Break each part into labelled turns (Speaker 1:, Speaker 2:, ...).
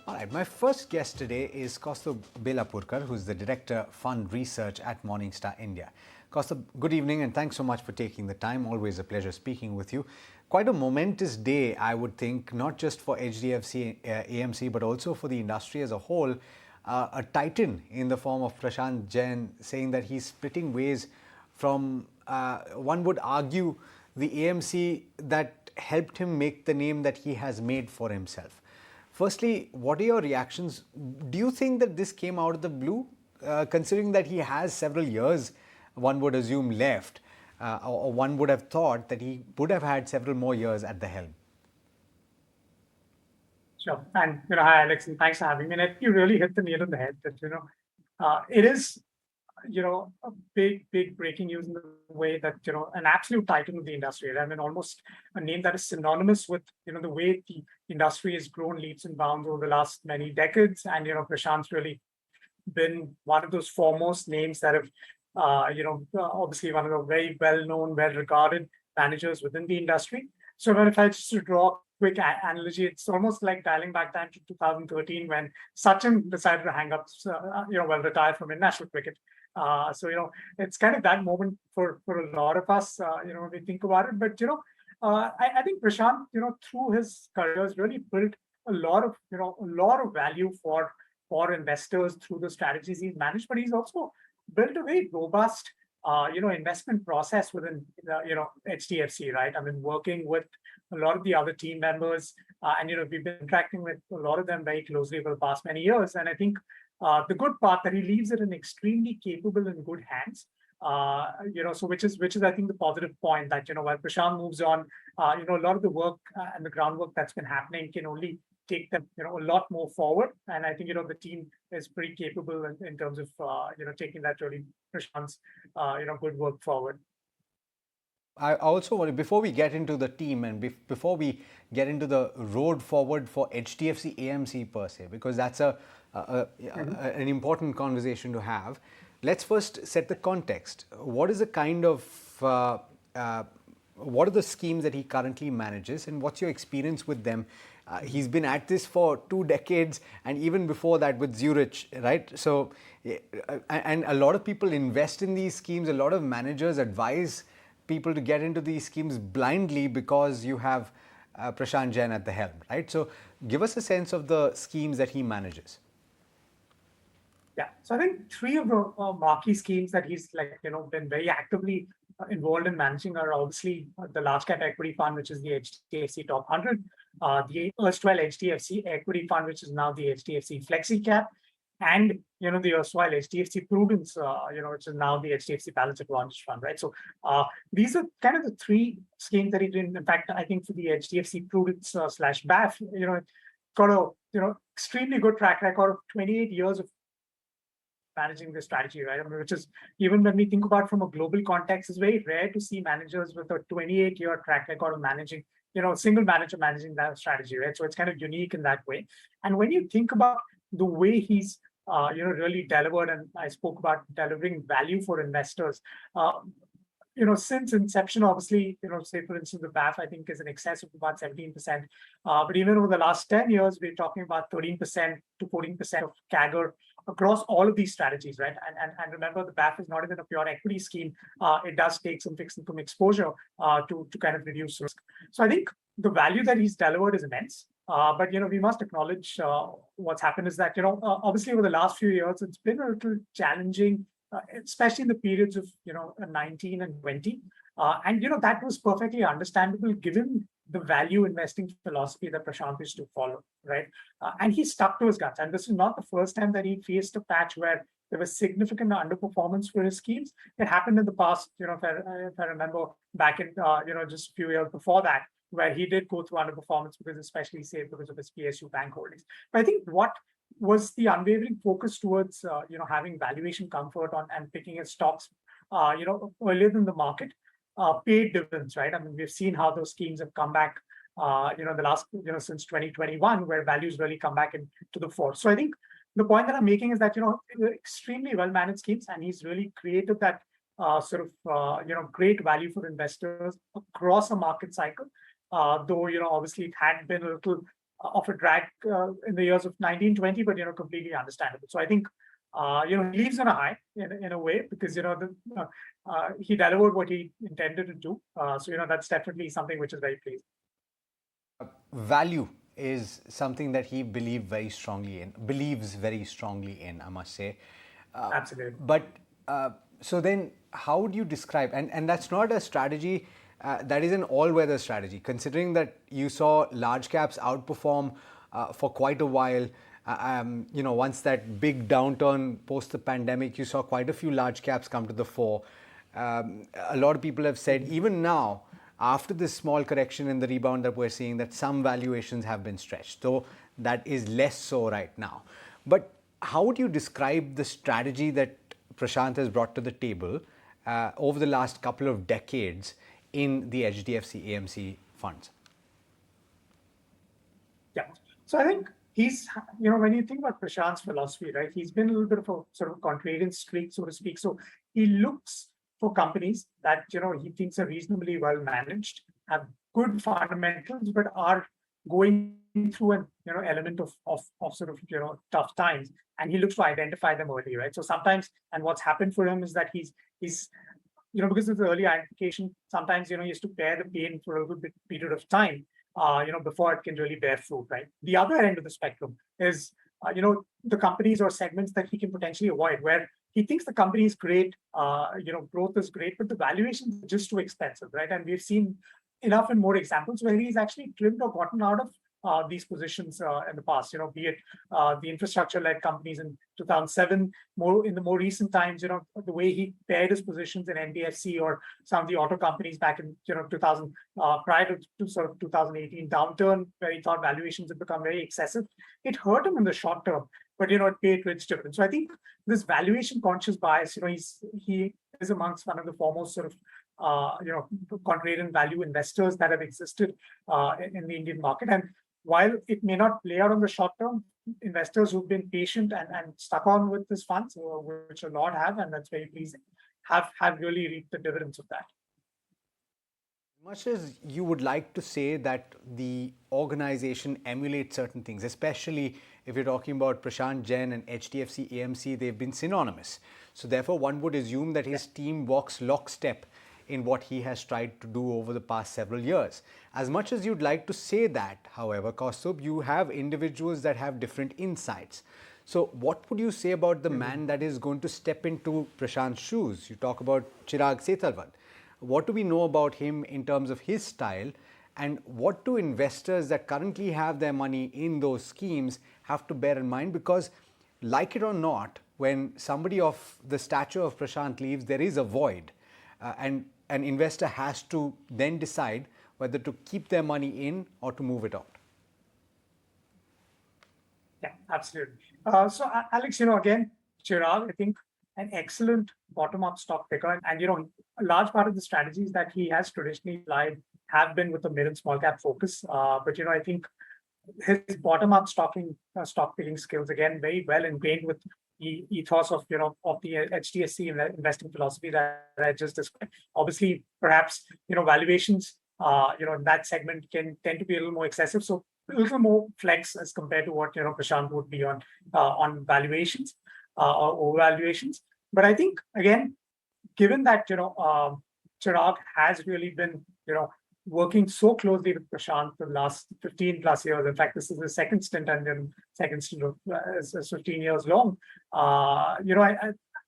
Speaker 1: All right, my first guest today is Kaustubh Belapurkar, who's the Director Fund Research at Morningstar India. Kaustubh, good evening and thanks so much for taking the time. Always a pleasure speaking with you. Quite a momentous day, I would think, not just for HDFC AMC, but also for the industry as a whole. A titan in the form of Prashant Jain saying that he's splitting ways from, one would argue, the AMC that helped him make the name that he has made for himself. Firstly, what are your reactions? Do you think that this came out of the blue, considering that he has several years, one would assume, left, or one would have thought that he would have had several more years at the helm?
Speaker 2: Sure. And, hi, Alex, and thanks for having me. And you really hit the nail on the head that, it is, a big breaking news in the way that, an absolute titan of the industry. I mean, almost a name that is synonymous with, the way the industry has grown leaps and bounds over the last many decades. And, Prashant's really been one of those foremost names that have, obviously one of the very well-known, well-regarded managers within the industry. So if I just to draw a quick analogy, it's almost like dialing back time to 2013 when Sachin decided to hang up, retire from international cricket. It's kind of that moment for a lot of us, when we think about it. But, I think Prashant, through his career has really built a lot of value for investors through the strategies he's managed, but he's also built a very robust investment process within HDFC, right? I mean, working with a lot of the other team members, and we've been interacting with a lot of them very closely for the past many years. And I think the good part that he leaves it in extremely capable and good hands. So which is I think the positive point that while Prashant moves on, a lot of the work and the groundwork that's been happening can only take them a lot more forward. And I think the team is pretty capable in terms of taking that really Prashant's good work forward.
Speaker 1: I also want to, before we get into the team and before we get into the road forward for HDFC AMC per se, because that's an important conversation to have, let's first set the context. What is the kind of, what are the schemes that he currently manages and what's your experience with them? He's been at this for 2 decades and even before that with Zurich, right? So, and a lot of people invest in these schemes. A lot of managers advise people to get into these schemes blindly because you have Prashant Jain at the helm, right? So give us a sense of the schemes that he manages.
Speaker 2: Yeah, so I think 3 of the marquee schemes that he's been very actively involved in managing are obviously the large cap equity fund, which is the HDFC Top 100, the erstwhile HDFC equity fund, which is now the HDFC Flexi Cap, and the erstwhile HDFC Prudence, which is now the HDFC Balance Advantage Fund, right? So these are kind of the 3 schemes that he did. In fact, I think for the HDFC Prudence slash BAF, got a extremely good track record of 28 years of managing the strategy, right? I mean, which is, even when we think about from a global context, it's very rare to see managers with a 28-year track record of managing, a single manager managing that strategy, right? So it's kind of unique in that way. And when you think about the way he's really delivered, and I spoke about delivering value for investors, since inception, obviously, say for instance, the BAF, I think is in excess of about 17%. But even over the last 10 years, we're talking about 13% to 14% of CAGR across all of these strategies, right? And remember, the BAF is not even a pure equity scheme. It does take some fixed income exposure to kind of reduce risk. So I think the value that he's delivered is immense. But we must acknowledge what's happened is that obviously over the last few years it's been a little challenging, especially in the periods of 19 and 20, and that was perfectly understandable given the value investing philosophy that Prashant used to follow, right? And he stuck to his guns. And this is not the first time that he faced a patch where there was significant underperformance for his schemes. It happened in the past, if I remember back in just a few years before that, where he did go through underperformance because especially say because of his PSU bank holdings. But I think what was the unwavering focus towards having valuation comfort on and picking his stocks earlier than the market paid dividends, right? I mean, we've seen how those schemes have come back the last since 2021, where values really come back into the fore. So I think the point that I'm making is that extremely well managed schemes, and he's really created that great value for investors across a market cycle. Though obviously it had been a little of a drag in the years of 1920, but completely understandable. So I think he leaves on a high in a way, because he delivered what he intended to do. So that's definitely something which is very pleasing.
Speaker 1: Value is something that he believes very strongly in, I must say.
Speaker 2: Absolutely.
Speaker 1: But so then how would you describe, and that's not a strategy, that is an all-weather strategy, considering that you saw large caps outperform for quite a while. Once that big downturn post the pandemic, you saw quite a few large caps come to the fore. A lot of people have said, even now, after this small correction in the rebound that we're seeing, that some valuations have been stretched, though that is less so right now. But how would you describe the strategy that Prashant has brought to the table over the last couple of decades in the HDFC AMC funds?
Speaker 2: Yeah. So I think he's, when you think about Prashant's philosophy, right, he's been a little bit of a sort of contrarian streak, so to speak. So he looks for companies that, he thinks are reasonably well managed, have good fundamentals, but are going through an, element of sort of, tough times. And he looks to identify them early, right? So sometimes, and what's happened for him is that he's because of the early identification, sometimes, he has to bear the pain for a little bit period of time, before it can really bear fruit, right? The other end of the spectrum is, the companies or segments that he can potentially avoid, where he thinks the company is great, growth is great, but the valuation is just too expensive, right? And we've seen enough and more examples where he's actually trimmed or gotten out of these positions in the past, be it the infrastructure-led companies in 2007, more in the more recent times, the way he paired his positions in NBFC or some of the auto companies back in 2000, prior to sort of 2018 downturn, where he thought valuations had become very excessive. It hurt him in the short term, but it paid rich dividends. So I think this valuation conscious bias, he is amongst one of the foremost sort of contrarian value investors that have existed in the Indian market. And while it may not play out on the short term, investors who've been patient and stuck on with this fund, which a lot have, and that's very pleasing, have really reaped the dividends of that.
Speaker 1: Much as you would like to say that the organization emulates certain things, especially if you're talking about Prashant Jain and HDFC AMC, they've been synonymous. So therefore, one would assume that his team walks lockstep in what he has tried to do over the past several years. As much as you'd like to say that, however, Kaustubh, you have individuals that have different insights. So what would you say about the man that is going to step into Prashant's shoes? You talk about Chirag Setalvad. What do we know about him in terms of his style, and what do investors that currently have their money in those schemes have to bear in mind? Because like it or not, when somebody of the stature of Prashant leaves, there is a void, and an investor has to then decide whether to keep their money in or to move it out.
Speaker 2: Yeah, absolutely. So Alex, again, Chirag, I think an excellent bottom-up stock picker. And, a large part of the strategies that he has traditionally applied have been with a mid and small cap focus. But, I think his bottom-up stock picking skills, again, very well ingrained with the ethos of, of the HDFC investing philosophy that I just described. Obviously, perhaps, valuations, in that segment can tend to be a little more excessive. So a little more flex as compared to what, Prashant would be on valuations or overvaluations. But I think, again, given that, Chirag has really been, working so closely with Prashant for the last 15 plus years. In fact, this is the second stint, and then second stint is 15 years long. I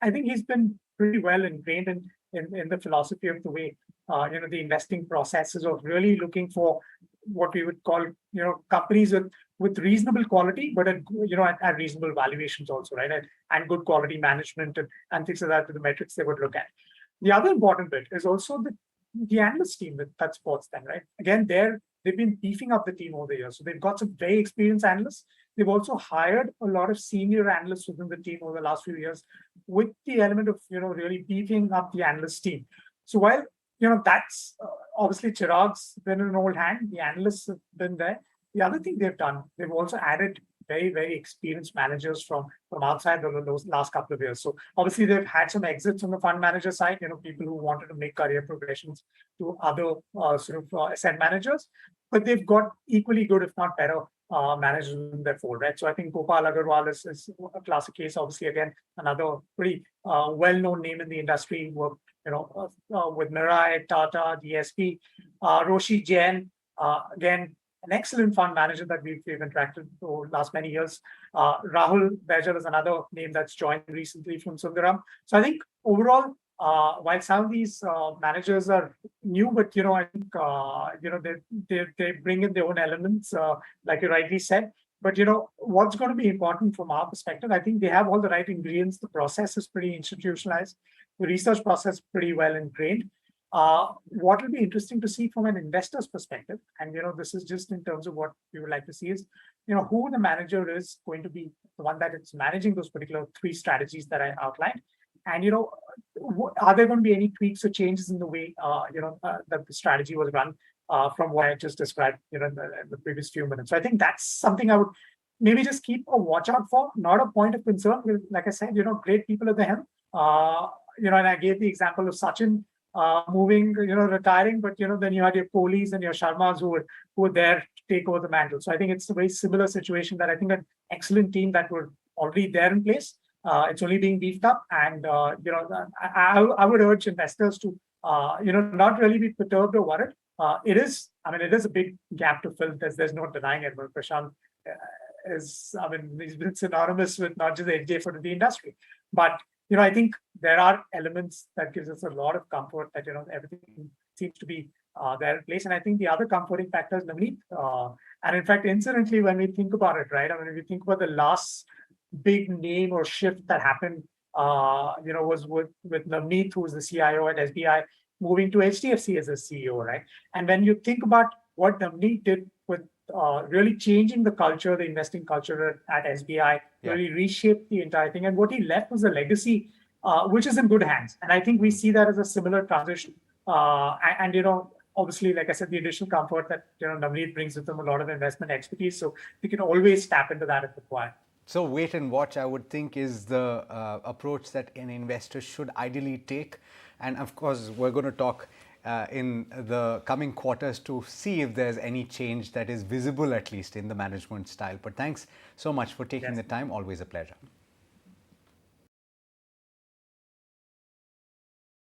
Speaker 2: think he's been pretty well ingrained in the philosophy of the way, the investing processes of really looking for what we would call, companies with reasonable quality, but at reasonable valuations also, right? And good quality management and things like that with the metrics they would look at. The other important bit is also the analyst team that supports them, right? Again, they've been beefing up the team over the years. So they've got some very experienced analysts. They've also hired a lot of senior analysts within the team over the last few years with the element of, really beefing up the analyst team. So while, that's obviously Chirag's been an old hand, the analysts have been there. The other thing they've done, they've also added very, very experienced managers from outside those last couple of years. So obviously they've had some exits on the fund manager side, people who wanted to make career progressions to other asset managers, but they've got equally good, if not better, managers in their fold, right? So I think Gopal Agarwal is a classic case. Obviously, again, another pretty well-known name in the industry. Worked, with Mirai, Tata, DSP. Roshi Jain, again, an excellent fund manager that we've interacted for the last many years. Rahul Bejar is another name that's joined recently from Sundaram. So I think overall, while some of these managers are new, but I think they bring in their own elements, like you rightly said. But what's going to be important from our perspective, I think they have all the right ingredients. The process is pretty institutionalized. The research process pretty well ingrained. What will be interesting to see from an investor's perspective, and this is just in terms of what we would like to see is, who the manager is going to be, the one that is managing those particular three strategies that I outlined, and are there going to be any tweaks or changes in the way that the strategy was run from what I just described, in the previous few minutes. So I think that's something I would maybe just keep a watch out for. Not a point of concern. Like I said, great people at the helm. And I gave the example of Sachin moving, retiring, but then you had your Kohlis and your Sharmas who were there to take over the mantle. So I think it's a very similar situation that I think an excellent team that were already there in place. It's only being beefed up, and I would urge investors to not really be perturbed or worried. It is a big gap to fill. There's no denying it. But Prashant he's been synonymous with not just the HDFC but the industry. But I think there are elements that gives us a lot of comfort that everything seems to be there in place. And I think the other comforting factor is Navneet. And in fact, incidentally, when we think about it, right? If we think about the last big name or shift that happened, was with Navneet, who was the CIO at SBI, moving to HDFC as a CEO, right? And when you think about what Navneet did with really changing the culture, the investing culture at SBI, really reshaped the entire thing. And what he left was a legacy, which is in good hands. And I think we see that as a similar transition. Obviously, like I said, the additional comfort that Navneet brings with him a lot of investment expertise. So we can always tap into that if required.
Speaker 1: So wait and watch, I would think, is the approach that an investor should ideally take. And of course, we're going to talk in the coming quarters to see if there's any change that is visible, at least in the management style. But thanks so much for taking the time. Always a pleasure.